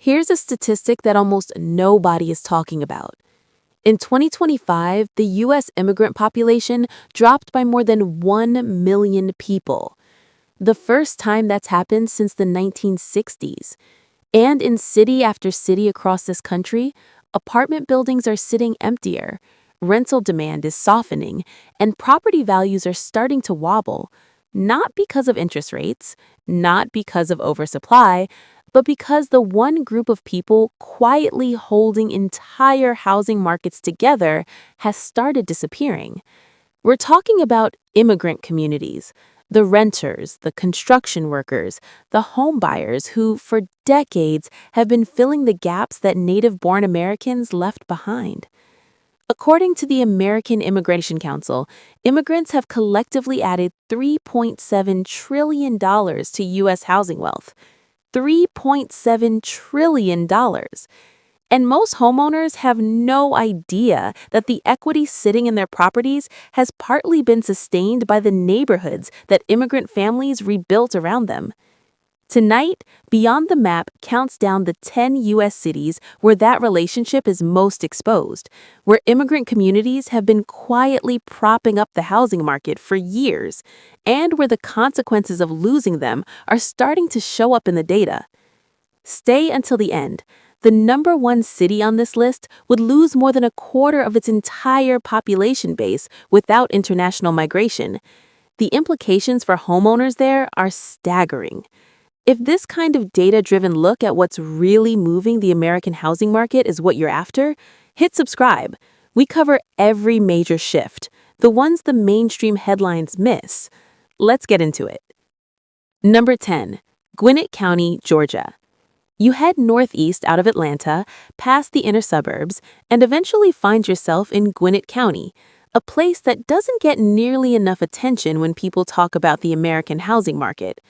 Here's a statistic that almost nobody is talking about. In 2025, the U.S. immigrant population dropped by more than 1 million people, the first time that's happened since the 1960s. And in city after city across this country, apartment buildings are sitting emptier, rental demand is softening, and property values are starting to wobble, not because of interest rates, not because of oversupply, but because the one group of people quietly holding entire housing markets together has started disappearing. We're talking about immigrant communities, the renters, the construction workers, the home buyers who, for decades, have been filling the gaps that native-born Americans left behind. According to the American Immigration Council, immigrants have collectively added $3.7 trillion to U.S. housing wealth. $3.7 trillion. And most homeowners have no idea that the equity sitting in their properties has partly been sustained by the neighborhoods that immigrant families rebuilt around them. Tonight, Beyond the Map counts down the 10 U.S. cities where that relationship is most exposed, where immigrant communities have been quietly propping up the housing market for years, and where the consequences of losing them are starting to show up in the data. Stay until the end. The number one city on this list would lose more than a quarter of its entire population base without international migration. The implications for homeowners there are staggering. If this kind of data-driven look at what's really moving the American housing market is what you're after, hit subscribe. We cover every major shift, the ones the mainstream headlines miss. Let's get into it. Number 10, Gwinnett County, Georgia. You head northeast out of Atlanta, past the inner suburbs, and eventually find yourself in Gwinnett County, a place that doesn't get nearly enough attention when people talk about the American housing market.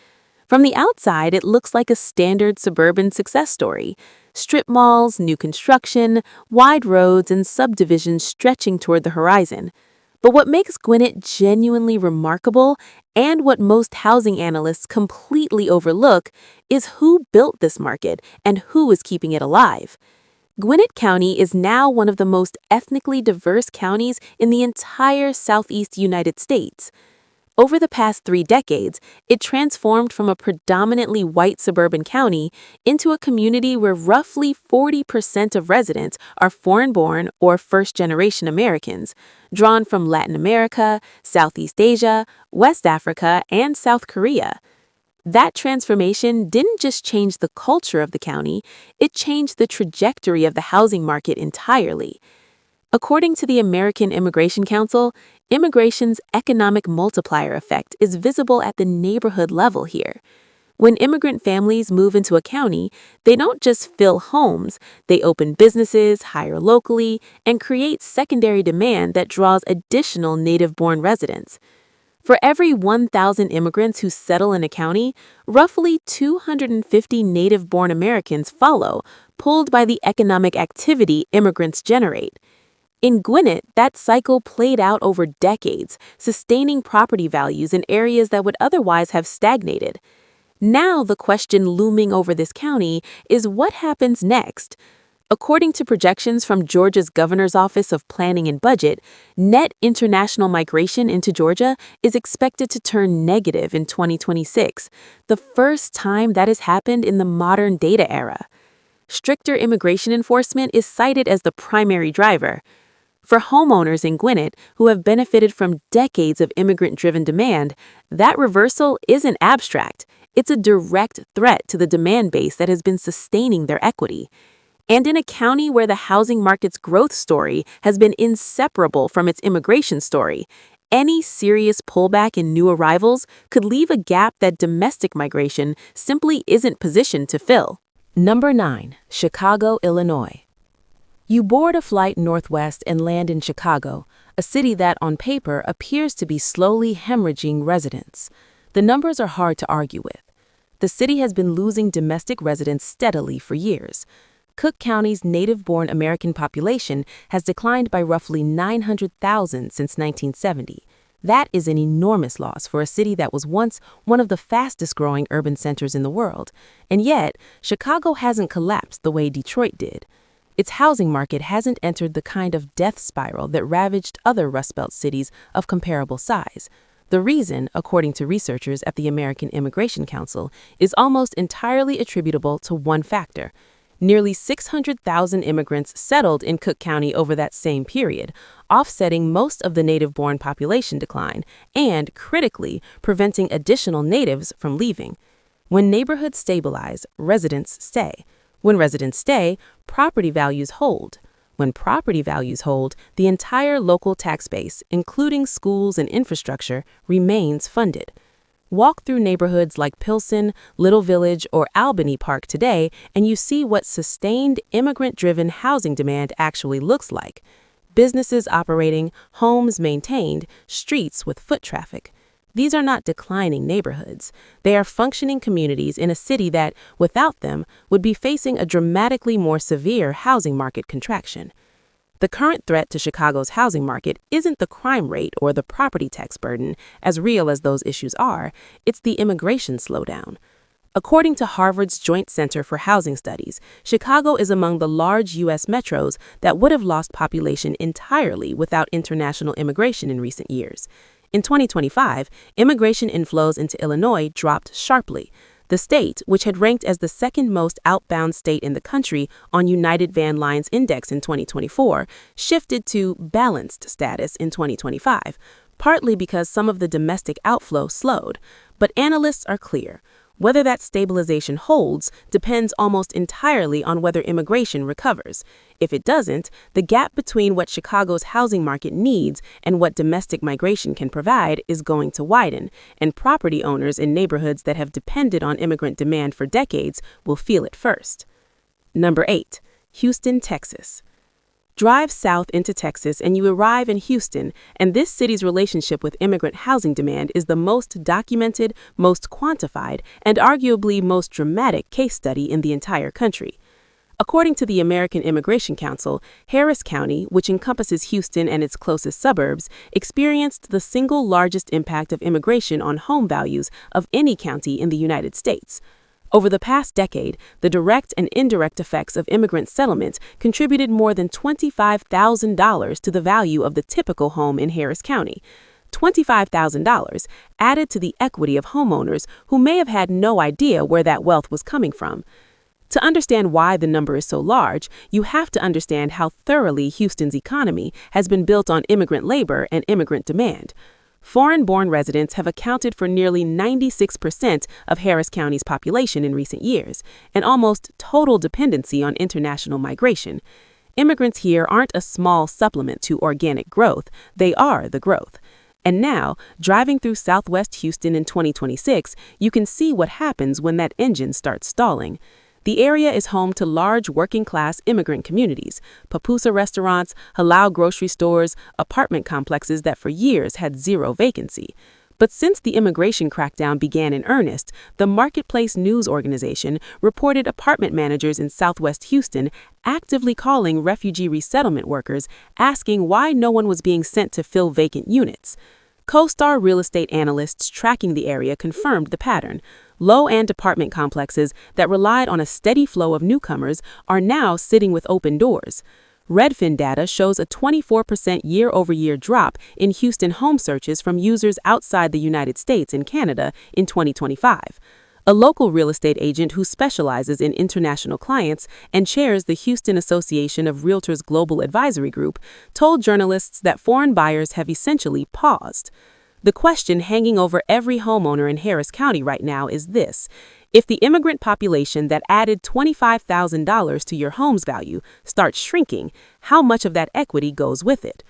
From the outside, it looks like a standard suburban success story. Strip malls, new construction, wide roads, and subdivisions stretching toward the horizon. But what makes Gwinnett genuinely remarkable, and what most housing analysts completely overlook, is who built this market and who is keeping it alive. Gwinnett County is now one of the most ethnically diverse counties in the entire southeast United States. Over the past 3 decades, it transformed from a predominantly white suburban county into a community where roughly 40% of residents are foreign-born or first-generation Americans, drawn from Latin America, Southeast Asia, West Africa, and South Korea. That transformation didn't just change the culture of the county, it changed the trajectory of the housing market entirely. According to the American Immigration Council, immigration's economic multiplier effect is visible at the neighborhood level here. When immigrant families move into a county, they don't just fill homes, they open businesses, hire locally, and create secondary demand that draws additional native-born residents. For every 1,000 immigrants who settle in a county, roughly 250 native-born Americans follow, pulled by the economic activity immigrants generate. In Gwinnett, that cycle played out over decades, sustaining property values in areas that would otherwise have stagnated. Now the question looming over this county is what happens next? According to projections from Georgia's Governor's Office of Planning and Budget, net international migration into Georgia is expected to turn negative in 2026, the first time that has happened in the modern data era. Stricter immigration enforcement is cited as the primary driver. For homeowners in Gwinnett who have benefited from decades of immigrant-driven demand, that reversal isn't abstract. It's a direct threat to the demand base that has been sustaining their equity. And in a county where the housing market's growth story has been inseparable from its immigration story, any serious pullback in new arrivals could leave a gap that domestic migration simply isn't positioned to fill. Number 9, Chicago, Illinois. You board a flight northwest and land in Chicago, a city that, on paper, appears to be slowly hemorrhaging residents. The numbers are hard to argue with. The city has been losing domestic residents steadily for years. Cook County's native-born American population has declined by roughly 900,000 since 1970. That is an enormous loss for a city that was once one of the fastest-growing urban centers in the world. And yet, Chicago hasn't collapsed the way Detroit did. Its housing market hasn't entered the kind of death spiral that ravaged other Rust Belt cities of comparable size. The reason, according to researchers at the American Immigration Council, is almost entirely attributable to one factor. Nearly 600,000 immigrants settled in Cook County over that same period, offsetting most of the native-born population decline and, critically, preventing additional natives from leaving. When neighborhoods stabilize, residents stay. When residents stay, property values hold. When property values hold, the entire local tax base, including schools and infrastructure, remains funded. Walk through neighborhoods like Pilsen, Little Village, or Albany Park today, and you see what sustained immigrant-driven housing demand actually looks like. Businesses operating, homes maintained, streets with foot traffic. These are not declining neighborhoods. They are functioning communities in a city that, without them, would be facing a dramatically more severe housing market contraction. The current threat to Chicago's housing market isn't the crime rate or the property tax burden, as real as those issues are, it's the immigration slowdown. According to Harvard's Joint Center for Housing Studies, Chicago is among the large U.S. metros that would have lost population entirely without international immigration in recent years. In 2025, immigration inflows into Illinois dropped sharply. The state, which had ranked as the second most outbound state in the country on United Van Line's index in 2024, shifted to balanced status in 2025, partly because some of the domestic outflow slowed. But analysts are clear. Whether that stabilization holds depends almost entirely on whether immigration recovers. If it doesn't, the gap between what Chicago's housing market needs and what domestic migration can provide is going to widen, and property owners in neighborhoods that have depended on immigrant demand for decades will feel it first. Number 8. Houston, Texas. Drive south into Texas and you arrive in Houston, and this city's relationship with immigrant housing demand is the most documented, most quantified, and arguably most dramatic case study in the entire country. According to the American Immigration Council, Harris County, which encompasses Houston and its closest suburbs, experienced the single largest impact of immigration on home values of any county in the United States. Over the past decade, the direct and indirect effects of immigrant settlements contributed more than $25,000 to the value of the typical home in Harris County. $25,000 added to the equity of homeowners who may have had no idea where that wealth was coming from. To understand why the number is so large, you have to understand how thoroughly Houston's economy has been built on immigrant labor and immigrant demand. Foreign-born residents have accounted for nearly 96% of Harris County's population in recent years, and almost total dependency on international migration. Immigrants here aren't a small supplement to organic growth, they are the growth. And now, driving through Southwest Houston in 2026, you can see what happens when that engine starts stalling. The area is home to large working-class immigrant communities, pupusa restaurants, halal grocery stores, apartment complexes that for years had zero vacancy. But since the immigration crackdown began in earnest, the Marketplace News organization reported apartment managers in Southwest Houston actively calling refugee resettlement workers, asking why no one was being sent to fill vacant units. CoStar real estate analysts tracking the area confirmed the pattern. Low-end apartment complexes that relied on a steady flow of newcomers are now sitting with open doors. Redfin data shows a 24% year-over-year drop in Houston home searches from users outside the United States and Canada in 2025. A local real estate agent who specializes in international clients and chairs the Houston Association of Realtors Global Advisory Group told journalists that foreign buyers have essentially paused. The question hanging over every homeowner in Harris County right now is this: if the immigrant population that added $25,000 to your home's value starts shrinking, how much of that equity goes with it?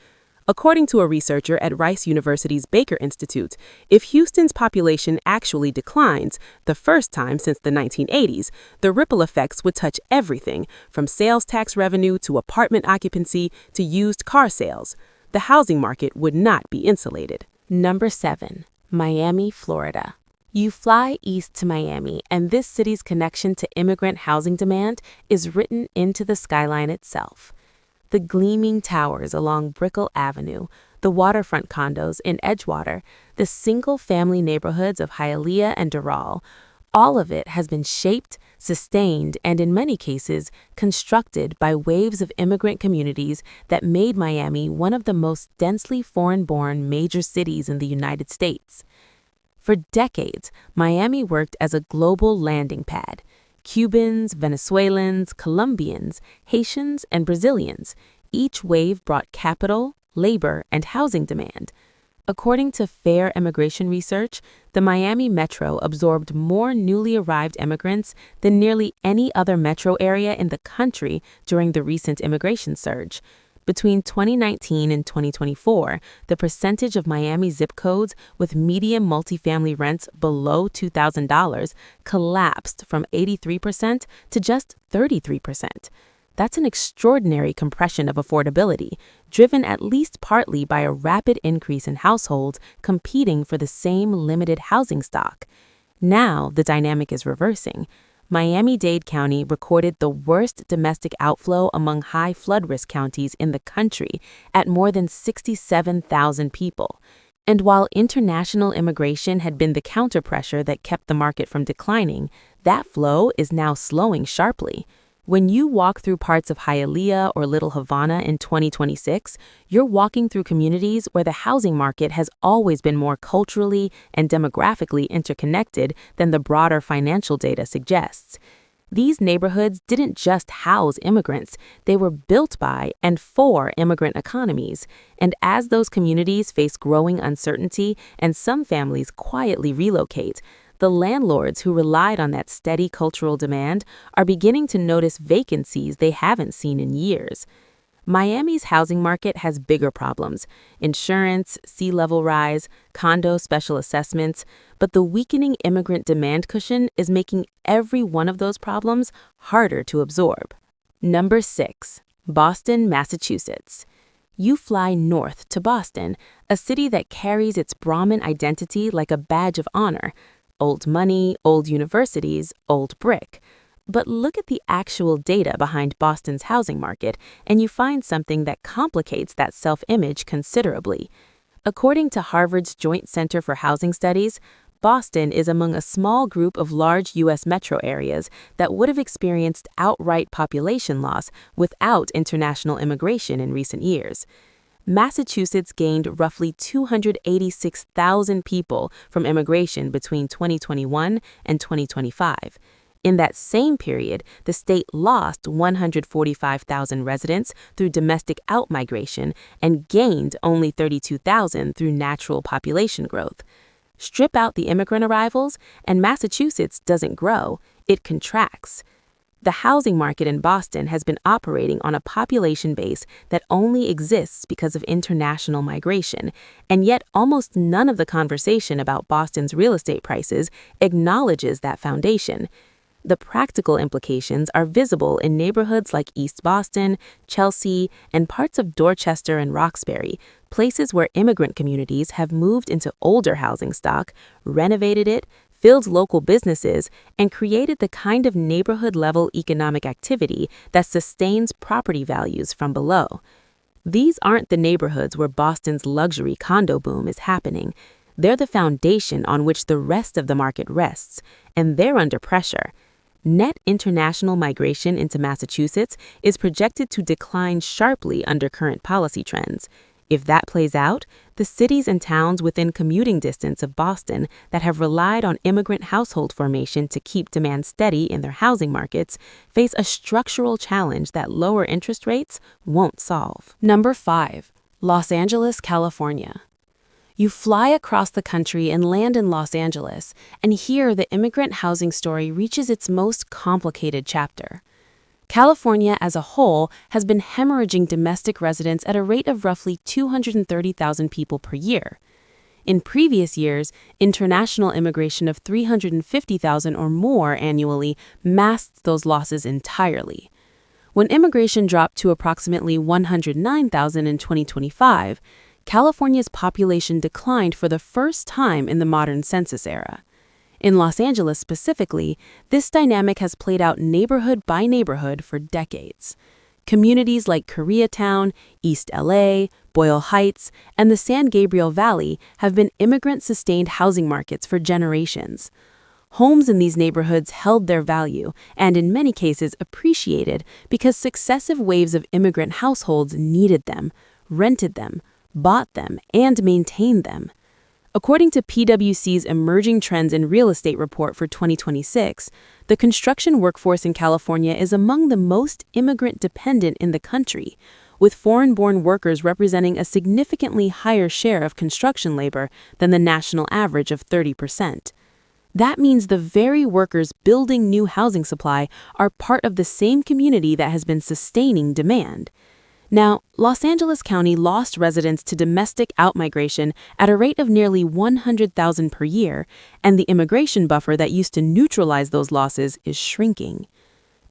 According to a researcher at Rice University's Baker Institute, if Houston's population actually declines, the first time since the 1980s, the ripple effects would touch everything from sales tax revenue to apartment occupancy to used car sales. The housing market would not be insulated. Number 7. Miami, Florida. You fly east to Miami, and this city's connection to immigrant housing demand is written into the skyline itself. The gleaming towers along Brickell Avenue, the waterfront condos in Edgewater, the single-family neighborhoods of Hialeah and Doral. All of it has been shaped, sustained, and in many cases, constructed by waves of immigrant communities that made Miami one of the most densely foreign-born major cities in the United States. For decades, Miami worked as a global landing pad. Cubans, Venezuelans, Colombians, Haitians, and Brazilians, each wave brought capital, labor, and housing demand. According to Fair Immigration Research, the Miami metro absorbed more newly arrived immigrants than nearly any other metro area in the country during the recent immigration surge. Between 2019 and 2024, the percentage of Miami zip codes with median multifamily rents below $2,000 collapsed from 83% to just 33%. That's an extraordinary compression of affordability, driven at least partly by a rapid increase in households competing for the same limited housing stock. Now, the dynamic is reversing. Miami-Dade County recorded the worst domestic outflow among high flood risk counties in the country at more than 67,000 people. And while international immigration had been the counterpressure that kept the market from declining, that flow is now slowing sharply. When you walk through parts of Hialeah or Little Havana in 2026, you're walking through communities where the housing market has always been more culturally and demographically interconnected than the broader financial data suggests. These neighborhoods didn't just house immigrants, they were built by and for immigrant economies. And as those communities face growing uncertainty and some families quietly relocate, the landlords who relied on that steady cultural demand are beginning to notice vacancies they haven't seen in years. Miami's housing market has bigger problems: insurance, sea level rise, condo special assessments, but the weakening immigrant demand cushion is making every one of those problems harder to absorb. Number 6. Boston, Massachusetts. You fly north to Boston, a city that carries its Brahmin identity like a badge of honor. Old money, old universities, old brick. But look at the actual data behind Boston's housing market, and you find something that complicates that self-image considerably. According to Harvard's Joint Center for Housing Studies, Boston is among a small group of large U.S. metro areas that would have experienced outright population loss without international immigration in recent years. Massachusetts gained roughly 286,000 people from immigration between 2021 and 2025. In that same period, the state lost 145,000 residents through domestic outmigration and gained only 32,000 through natural population growth. Strip out the immigrant arrivals, and Massachusetts doesn't grow, it contracts. The housing market in Boston has been operating on a population base that only exists because of international migration, and yet almost none of the conversation about Boston's real estate prices acknowledges that foundation. The practical implications are visible in neighborhoods like East Boston, Chelsea, and parts of Dorchester and Roxbury, places where immigrant communities have moved into older housing stock, renovated it, filled local businesses, and created the kind of neighborhood-level economic activity that sustains property values from below. These aren't the neighborhoods where Boston's luxury condo boom is happening. They're the foundation on which the rest of the market rests, and they're under pressure. Net international migration into Massachusetts is projected to decline sharply under current policy trends. If that plays out, the cities and towns within commuting distance of Boston that have relied on immigrant household formation to keep demand steady in their housing markets face a structural challenge that lower interest rates won't solve. Number 5. Los Angeles, California. You fly across the country and land in Los Angeles, and here the immigrant housing story reaches its most complicated chapter. California as a whole has been hemorrhaging domestic residents at a rate of roughly 230,000 people per year. In previous years, international immigration of 350,000 or more annually masked those losses entirely. When immigration dropped to approximately 109,000 in 2025, California's population declined for the first time in the modern census era. In Los Angeles specifically, this dynamic has played out neighborhood by neighborhood for decades. Communities like Koreatown, East LA, Boyle Heights, and the San Gabriel Valley have been immigrant-sustained housing markets for generations. Homes in these neighborhoods held their value and, in many cases, appreciated because successive waves of immigrant households needed them, rented them, bought them, and maintained them. According to PwC's Emerging Trends in Real Estate report for 2026, the construction workforce in California is among the most immigrant-dependent in the country, with foreign-born workers representing a significantly higher share of construction labor than the national average of 30%. That means the very workers building new housing supply are part of the same community that has been sustaining demand. Now, Los Angeles County lost residents to domestic outmigration at a rate of nearly 100,000 per year, and the immigration buffer that used to neutralize those losses is shrinking.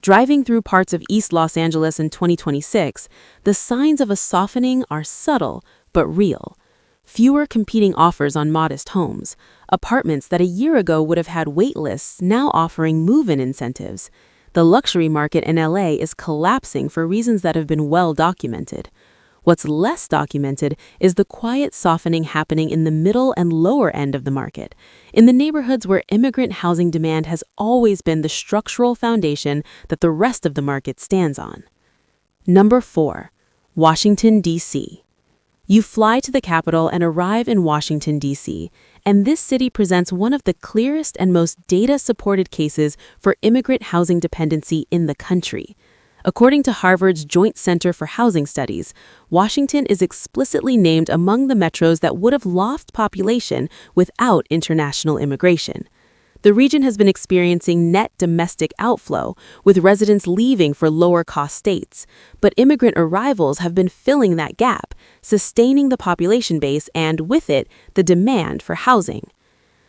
Driving through parts of East Los Angeles in 2026, the signs of a softening are subtle but real. Fewer competing offers on modest homes, apartments that a year ago would have had wait lists now offering move-in incentives. The luxury market in LA is collapsing for reasons that have been well documented. What's less documented is the quiet softening happening in the middle and lower end of the market, in the neighborhoods where immigrant housing demand has always been the structural foundation that the rest of the market stands on. Number 4. Washington, D.C. You fly to the capital and arrive in Washington, D.C., and this city presents one of the clearest and most data-supported cases for immigrant housing dependency in the country. According to Harvard's Joint Center for Housing Studies, Washington is explicitly named among the metros that would have lost population without international immigration. The region has been experiencing net domestic outflow, with residents leaving for lower-cost states, but immigrant arrivals have been filling that gap, sustaining the population base and, with it, the demand for housing.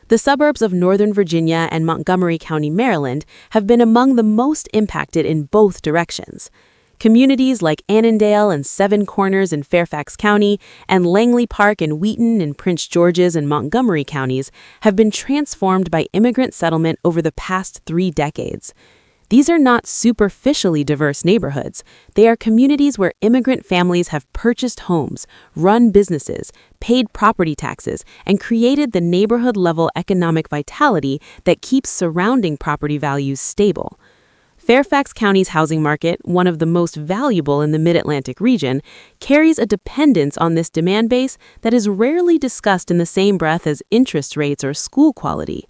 The suburbs of Northern Virginia and Montgomery County, Maryland, have been among the most impacted in both directions. Communities like Annandale and Seven Corners in Fairfax County and Langley Park and Wheaton in Prince George's and Montgomery counties have been transformed by immigrant settlement over the past 3 decades. These are not superficially diverse neighborhoods. They are communities where immigrant families have purchased homes, run businesses, paid property taxes, and created the neighborhood-level economic vitality that keeps surrounding property values stable. Fairfax County's housing market, one of the most valuable in the Mid-Atlantic region, carries a dependence on this demand base that is rarely discussed in the same breath as interest rates or school quality.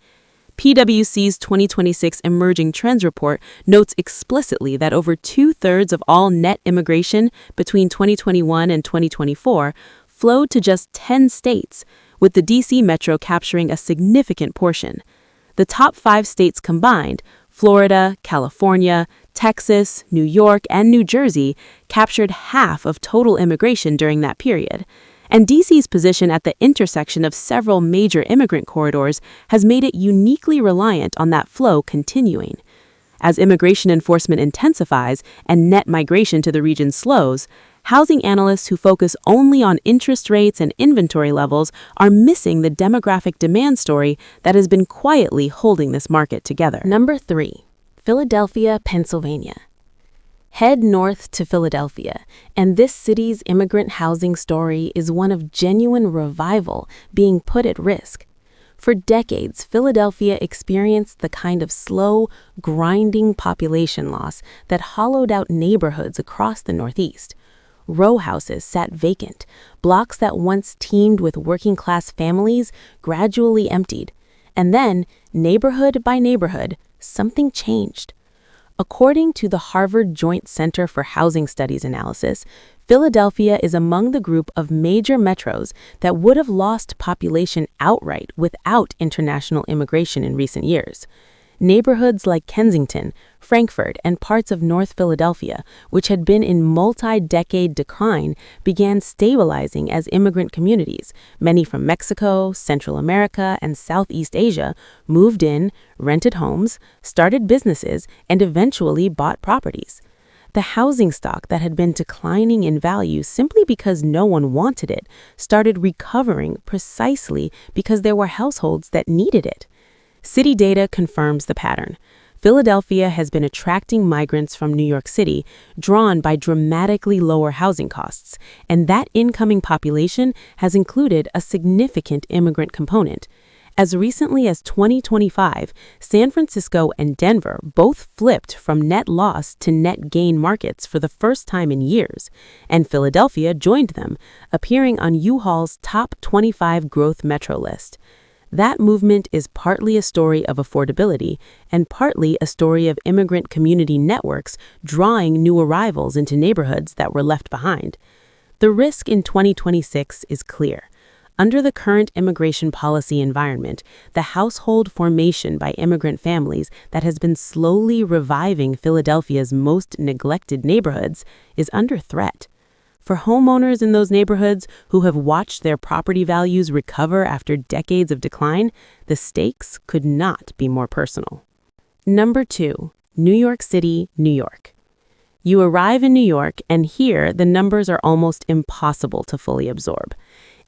PwC's 2026 Emerging Trends report notes explicitly that over 2/3 of all net immigration between 2021 and 2024 flowed to just 10 states, with the D.C. metro capturing a significant portion. The top 5 states combined, Florida, California, Texas, New York, and New Jersey, captured half of total immigration during that period. And D.C.'s position at the intersection of several major immigrant corridors has made it uniquely reliant on that flow continuing. As immigration enforcement intensifies and net migration to the region slows, housing analysts who focus only on interest rates and inventory levels are missing the demographic demand story that has been quietly holding this market together. Number 3. Philadelphia, Pennsylvania. Head north to Philadelphia, and this city's immigrant housing story is one of genuine revival being put at risk. For decades, Philadelphia experienced the kind of slow, grinding population loss that hollowed out neighborhoods across the Northeast. Row houses sat vacant, blocks that once teemed with working-class families gradually emptied. And then, neighborhood by neighborhood, something changed. According to the Harvard Joint Center for Housing Studies analysis, Philadelphia is among the group of major metros that would have lost population outright without international immigration in recent years. Neighborhoods like Kensington, Frankfort, and parts of North Philadelphia, which had been in multi-decade decline, began stabilizing as immigrant communities, many from Mexico, Central America, and Southeast Asia, moved in, rented homes, started businesses, and eventually bought properties. The housing stock that had been declining in value simply because no one wanted it started recovering precisely because there were households that needed it. City data confirms the pattern. Philadelphia has been attracting migrants from New York City, drawn by dramatically lower housing costs, and that incoming population has included a significant immigrant component. As recently as 2025, San Francisco and Denver both flipped from net loss to net gain markets for the first time in years, and Philadelphia joined them, appearing on U-Haul's top 25 growth metro list. That movement is partly a story of affordability and partly a story of immigrant community networks drawing new arrivals into neighborhoods that were left behind. The risk in 2026 is clear. Under the current immigration policy environment, the household formation by immigrant families that has been slowly reviving Philadelphia's most neglected neighborhoods is under threat. For homeowners in those neighborhoods who have watched their property values recover after decades of decline, the stakes could not be more personal. Number 2, New York City, New York. You arrive in New York, and here the numbers are almost impossible to fully absorb.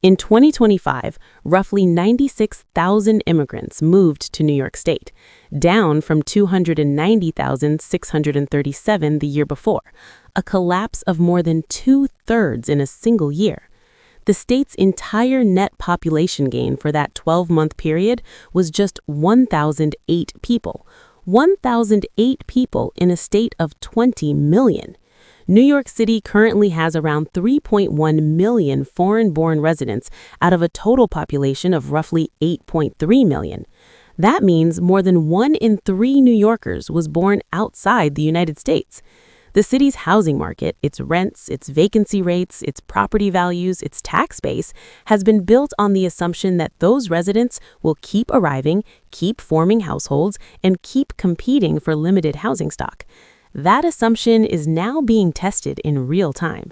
In 2025, roughly 96,000 immigrants moved to New York State, down from 290,637 the year before, a collapse of more than 2/3 in a single year. The state's entire net population gain for that 12-month period was just 1,008 people. 1,008 people in a state of 20 million. New York City currently has around 3.1 million foreign-born residents out of a total population of roughly 8.3 million. That means more than 1 in 3 New Yorkers was born outside the United States. The city's housing market, its rents, its vacancy rates, its property values, its tax base, has been built on the assumption that those residents will keep arriving, keep forming households, and keep competing for limited housing stock. That assumption is now being tested in real time.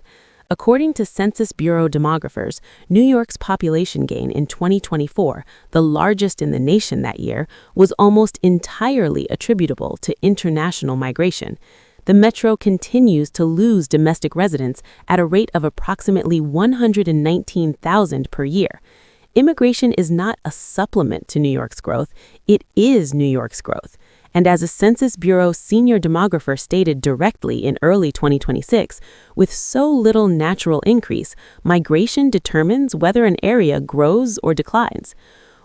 According to Census Bureau demographers, New York's population gain in 2024, the largest in the nation that year, was almost entirely attributable to international migration. The metro continues to lose domestic residents at a rate of approximately 119,000 per year. Immigration is not a supplement to New York's growth, it is New York's growth. And as a Census Bureau senior demographer stated directly in early 2026, with so little natural increase, migration determines whether an area grows or declines.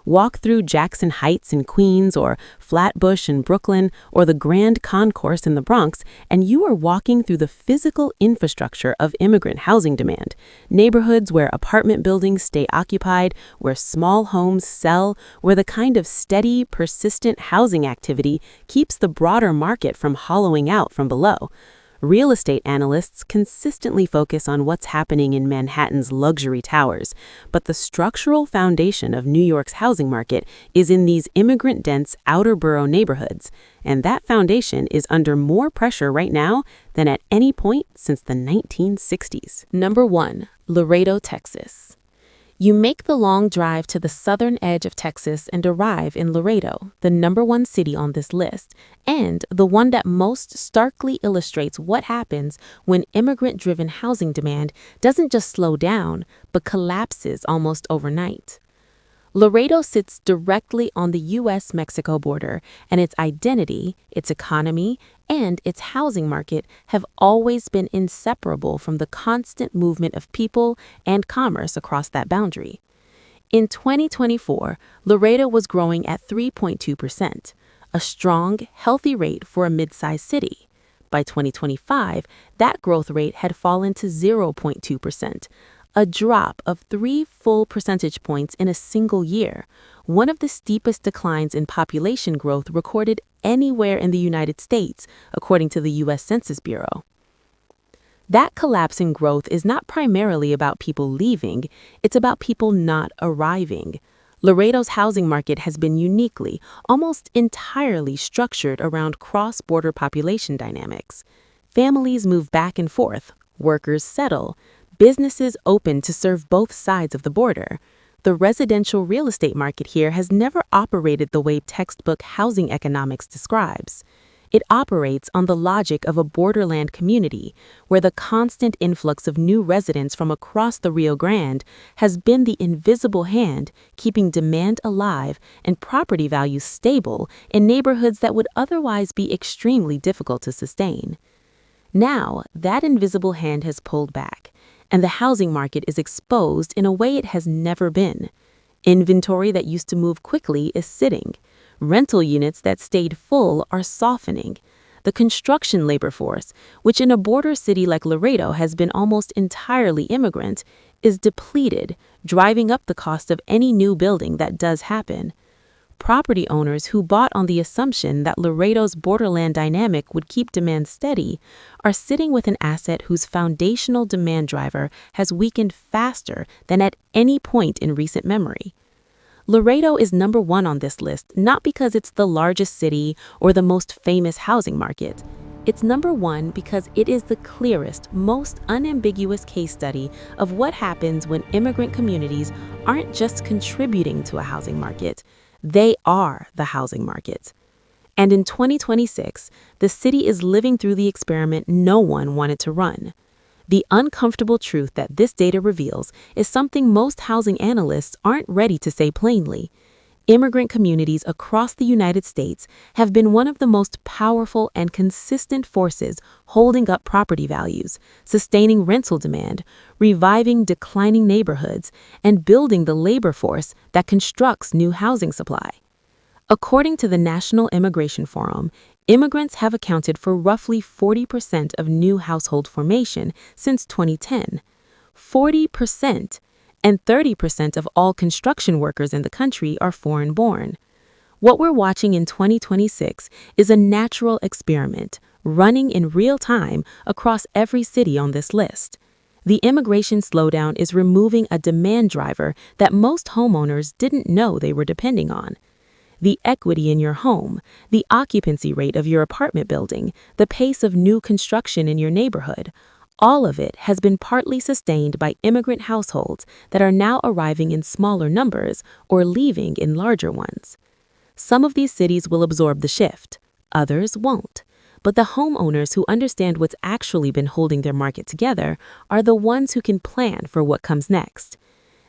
Walk through Jackson Heights in Queens or Flatbush in Brooklyn or the Grand Concourse in the Bronx, and you are walking through the physical infrastructure of immigrant housing demand. Neighborhoods where apartment buildings stay occupied, where small homes sell, where the kind of steady, persistent housing activity keeps the broader market from hollowing out from below. Real estate analysts consistently focus on what's happening in Manhattan's luxury towers, but the structural foundation of New York's housing market is in these immigrant-dense outer borough neighborhoods, and that foundation is under more pressure right now than at any point since the 1960s. Number 1, Laredo, Texas. You make the long drive to the southern edge of Texas and arrive in Laredo, the number 1 city on this list, and the one that most starkly illustrates what happens when immigrant-driven housing demand doesn't just slow down, but collapses almost overnight. Laredo sits directly on the U.S.-Mexico border, and its identity, its economy, and its housing market have always been inseparable from the constant movement of people and commerce across that boundary. In 2024, Laredo was growing at 3.2%, a strong, healthy rate for a mid-sized city. By 2025, that growth rate had fallen to 0.2%, a drop of 3 full percentage points in a single year, one of the steepest declines in population growth recorded anywhere in the United States, according to the U.S. Census Bureau. That collapse in growth is not primarily about people leaving, it's about people not arriving. Laredo's housing market has been uniquely, almost entirely structured around cross-border population dynamics. Families move back and forth, workers settle, businesses open to serve both sides of the border. The residential real estate market here has never operated the way textbook housing economics describes. It operates on the logic of a borderland community, where the constant influx of new residents from across the Rio Grande has been the invisible hand keeping demand alive and property values stable in neighborhoods that would otherwise be extremely difficult to sustain. Now, that invisible hand has pulled back, and the housing market is exposed in a way it has never been. Inventory that used to move quickly is sitting. Rental units that stayed full are softening. The construction labor force, which in a border city like Laredo has been almost entirely immigrant, is depleted, driving up the cost of any new building that does happen. Property owners who bought on the assumption that Laredo's borderland dynamic would keep demand steady are sitting with an asset whose foundational demand driver has weakened faster than at any point in recent memory. Laredo is number one on this list not because it's the largest city or the most famous housing market. It's number one because it is the clearest, most unambiguous case study of what happens when immigrant communities aren't just contributing to a housing market, they are the housing market. And in 2026, the city is living through the experiment no one wanted to run. The uncomfortable truth that this data reveals is something most housing analysts aren't ready to say plainly. Immigrant communities across the United States have been one of the most powerful and consistent forces holding up property values, sustaining rental demand, reviving declining neighborhoods, and building the labor force that constructs new housing supply. According to the National Immigration Forum, immigrants have accounted for roughly 40% of new household formation since 2010. 40%! And 30% of all construction workers in the country are foreign-born. What we're watching in 2026 is a natural experiment, running in real time across every city on this list. The immigration slowdown is removing a demand driver that most homeowners didn't know they were depending on. The equity in your home, the occupancy rate of your apartment building, the pace of new construction in your neighborhood, all of it has been partly sustained by immigrant households that are now arriving in smaller numbers or leaving in larger ones. Some of these cities will absorb the shift, others won't. But the homeowners who understand what's actually been holding their market together are the ones who can plan for what comes next.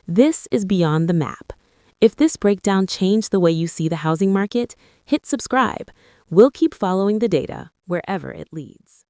This is Beyond the Map. If this breakdown changed the way you see the housing market, hit subscribe. We'll keep following the data wherever it leads.